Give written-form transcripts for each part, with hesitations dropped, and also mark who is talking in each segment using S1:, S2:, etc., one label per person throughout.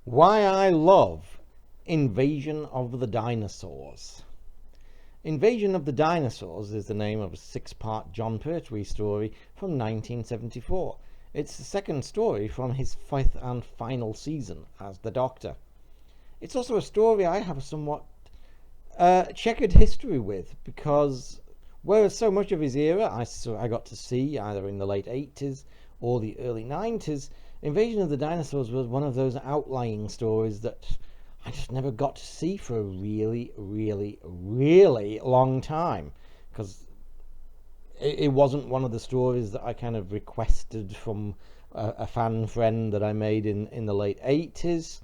S1: Why I love Invasion of the Dinosaurs. Invasion of the Dinosaurs is the name of a six-part Jon Pertwee story from 1974. It's the second story from his fifth and final season as the Doctor. It's also a story I have a somewhat checkered history with, because whereas so much of his era I got to see either in the late 80s or the early 90s, Invasion of the Dinosaurs was one of those outlying stories that I just never got to see for a really, really, really long time, because it wasn't one of the stories that I kind of requested from a fan friend that I made in the late 80s.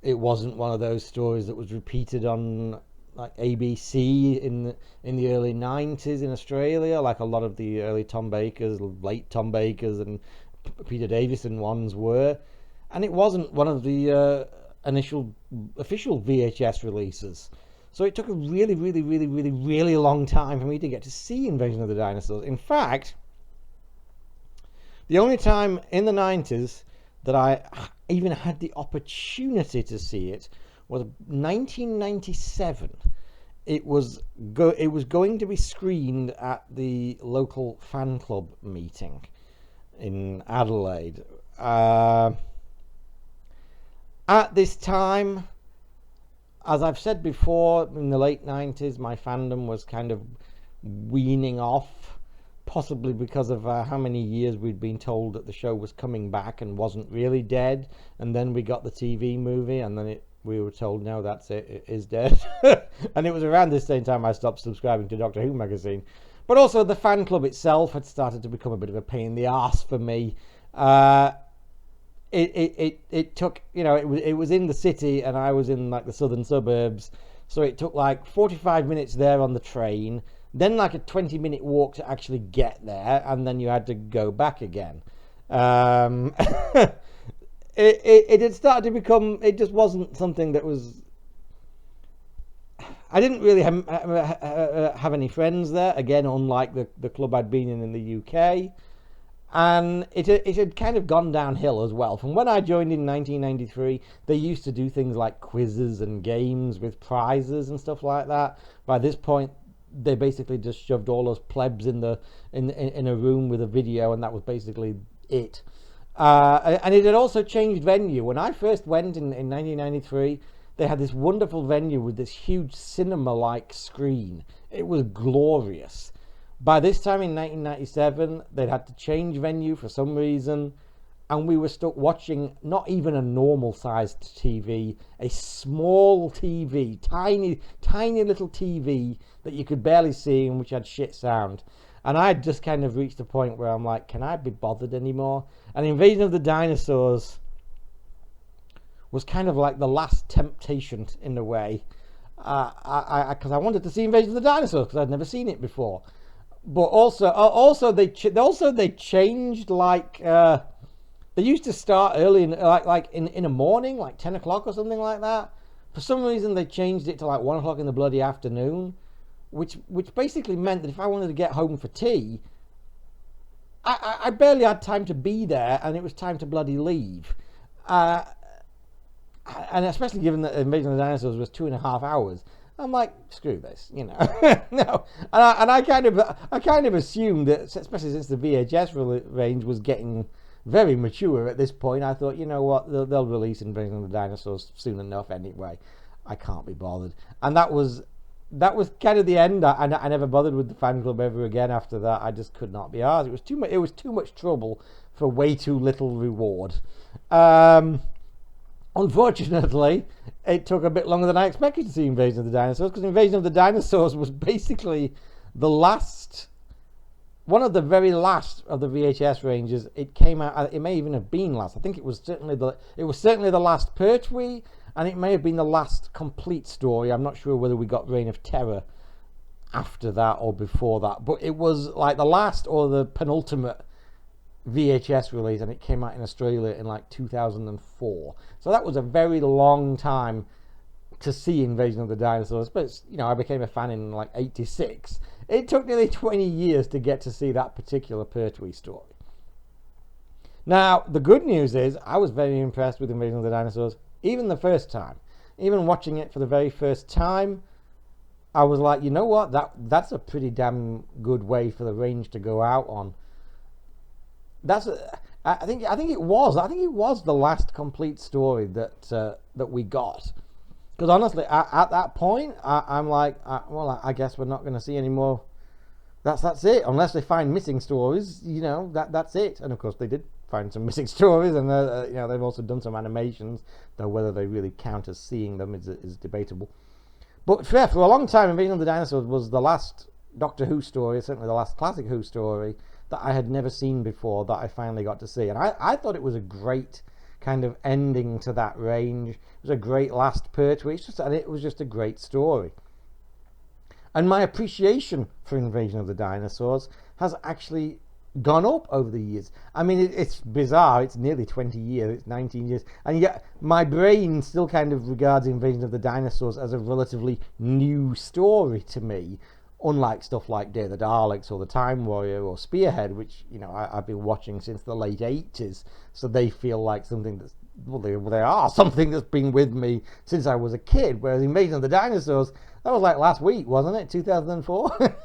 S1: It wasn't one of those stories that was repeated on like ABC in the early 90s in Australia, like a lot of the early Tom Bakers, late Tom Bakers, and Peter Davison ones were. And it wasn't one of the initial official VHS releases. So it took a really, really, really, really, really long time for me to get to see Invasion of the Dinosaurs. In fact, the only time in the 90s that I even had the opportunity to see it was 1997. It was going to be screened at the local fan club meeting in Adelaide. At this time, as I've said before, in the late 90s, my fandom was kind of weaning off, possibly because of how many years we'd been told that the show was coming back and wasn't really dead, and then we got the TV movie, and then we were told, no, that's it, it is dead. And it was around this same time I stopped subscribing to Doctor Who magazine. But also the fan club itself had started to become a bit of a pain in the arse for me. It took, it was in the city and I was in like the southern suburbs, so it took like 45 minutes there on the train, then like a 20-minute walk to actually get there, and then you had to go back again. It had started to become, it just wasn't something that was, I didn't really have any friends there, again, unlike the club I'd been in the UK. And it had kind of gone downhill as well. From when I joined in 1993, they used to do things like quizzes and games with prizes and stuff like that. By this point, they basically just shoved all those plebs in a room with a video, and that was basically it. And it had also changed venue. When I first went in 1993, they had this wonderful venue with this huge cinema-like screen. It was glorious. By this time in 1997, they'd had to change venue for some reason, and we were stuck watching not even a normal-sized TV, a small TV, tiny, tiny little TV that you could barely see and which had shit sound. And I had just kind of reached a point where I'm like, can I be bothered anymore? And Invasion of the Dinosaurs was kind of like the last temptation in a way, because I wanted to see Invasion of the Dinosaurs because I'd never seen it before. But also they changed, like they used to start early in in the morning, like 10 o'clock or something like that. For some reason they changed it to like 1 o'clock in the bloody afternoon, which basically meant that if I wanted to get home for tea, I barely had time to be there, and it was time to bloody leave. And especially given that Invasion of the Dinosaurs was 2.5 hours. I'm like, screw this, No, and I kind of assumed that, especially since the VHS range was getting very mature at this point, I thought, you know what, they'll release Invasion of the Dinosaurs soon enough anyway. I can't be bothered, and that was kind of the end. I never bothered with the fan club ever again after that. I just could not be arsed. It was too much. It was too much trouble for way too little reward. Unfortunately, it took a bit longer than I expected to see Invasion of the Dinosaurs, because Invasion of the Dinosaurs was basically the last, one of the very last of the VHS ranges. It came out. It may even have been last. I think it was certainly the last Pertwee, and it may have been the last complete story. I'm not sure whether we got Reign of Terror after that or before that, but it was like the last or the penultimate VHS release, and it came out in Australia in like 2004. So that was a very long time to see Invasion of the Dinosaurs. But I became a fan in like 86. It took nearly 20 years to get to see that particular Pertwee story. Now, the good news is I was very impressed with Invasion of the Dinosaurs, even the first time. Even watching it for the very first time, I was like, you know what? That's a pretty damn good way for the range to go out on. I think it was the last complete story that we got. Because honestly, at that point, I'm like, well, I guess we're not going to see any more. That's it. Unless they find missing stories, that's it. And of course, they did find some missing stories, and they've also done some animations, though whether they really count as seeing them is debatable. But for a long time, Invasion of the Dinosaurs was the last Doctor Who story, certainly the last classic Who story that I had never seen before that I finally got to see. And I thought it was a great kind of ending to that range. It was a great last Pertwee, and it was just a great story. And my appreciation for Invasion of the Dinosaurs has actually gone up over the years. I mean, it's bizarre. It's nearly 20 years. It's 19 years. And yet my brain still kind of regards Invasion of the Dinosaurs as a relatively new story to me. Unlike stuff like Day of the Daleks or The Time Warrior or Spearhead, which, I've been watching since the late 80s. So they feel like something that's, they are something that's been with me since I was a kid. Whereas Invasion of the Dinosaurs, that was like last week, wasn't it? 2004?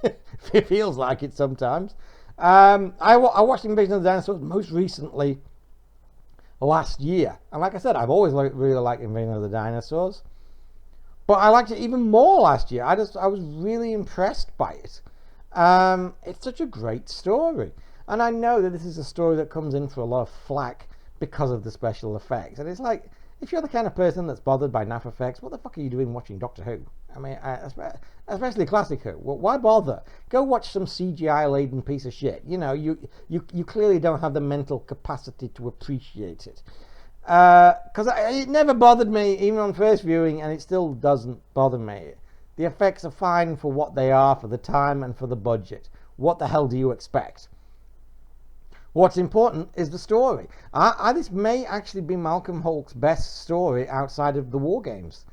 S1: It feels like it sometimes. I watched Invasion of the Dinosaurs most recently last year. And like I said, I've always really liked Invasion of the Dinosaurs. But I liked it even more last year. I was really impressed by it. It's such a great story. And I know that this is a story that comes in for a lot of flack because of the special effects. And it's like, if you're the kind of person that's bothered by naff effects, what the fuck are you doing watching Doctor Who? I mean, especially classic Who. Well, why bother? Go watch some CGI-laden piece of shit. You clearly don't have the mental capacity to appreciate it. Because it never bothered me, even on first viewing, and it still doesn't bother me. The effects are fine for what they are, for the time and for the budget. What the hell do you expect? What's important is the story. This may actually be Malcolm Hulke's best story outside of the War Games.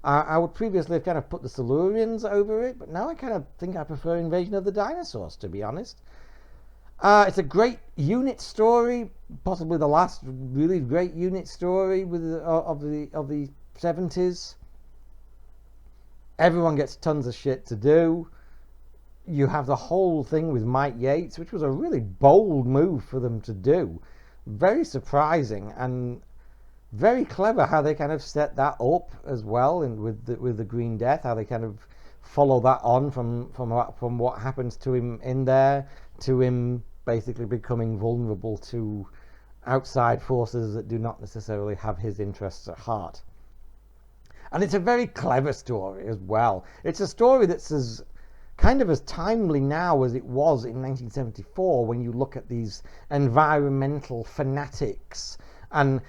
S1: I would previously have kind of put the Silurians over it, but now I kind of think I prefer Invasion of the Dinosaurs, to be honest. It's a great unit story, possibly the last really great unit story of the 70s. Everyone gets tons of shit to do. You have the whole thing with Mike Yates, which was a really bold move for them to do. Very surprising and very clever how they kind of set that up as well, and with the Green Death, how they kind of follow that on from what happens to him in there to him basically becoming vulnerable to outside forces that do not necessarily have his interests at heart. And it's a very clever story as well. It's a story that's as timely now as it was in 1974 when you look at these environmental fanatics and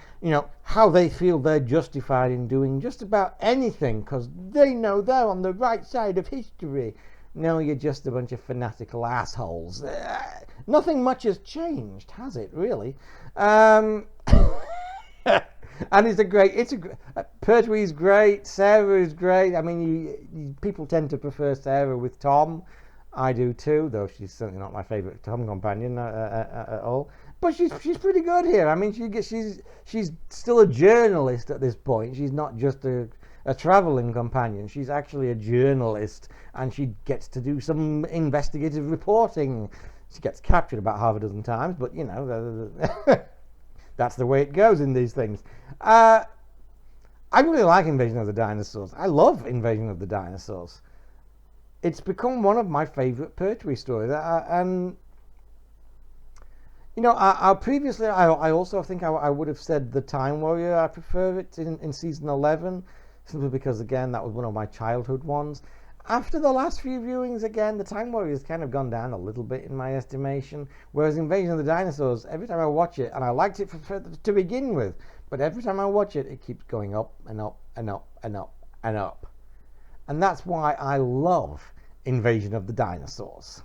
S1: how they feel they're justified in doing just about anything because they know they're on the right side of history. No, you're just a bunch of fanatical assholes. Nothing much has changed, has it, really? And Pertwee's great, Sarah is great. I mean, people tend to prefer Sarah with Tom. I do too, though she's certainly not my favourite Tom companion at all. But she's pretty good here. I mean, she's still a journalist at this point. She's not just a travelling companion. She's actually a journalist, and she gets to do some investigative reporting. She gets captured about half a dozen times, but that's the way it goes in these things. I really like Invasion of the Dinosaurs. I love Invasion of the Dinosaurs. It's become one of my favourite Pertwee stories. Previously I also think I would have said The Time Warrior. I prefer it in season 11, simply because, again, that was one of my childhood ones. After the last few viewings, again, The Time Warrior has kind of gone down a little bit in my estimation, whereas Invasion of the Dinosaurs, every time I watch it, and I liked it to begin with, but every time I watch it, it keeps going up and up and up and up and up. And that's why I love Invasion of the Dinosaurs.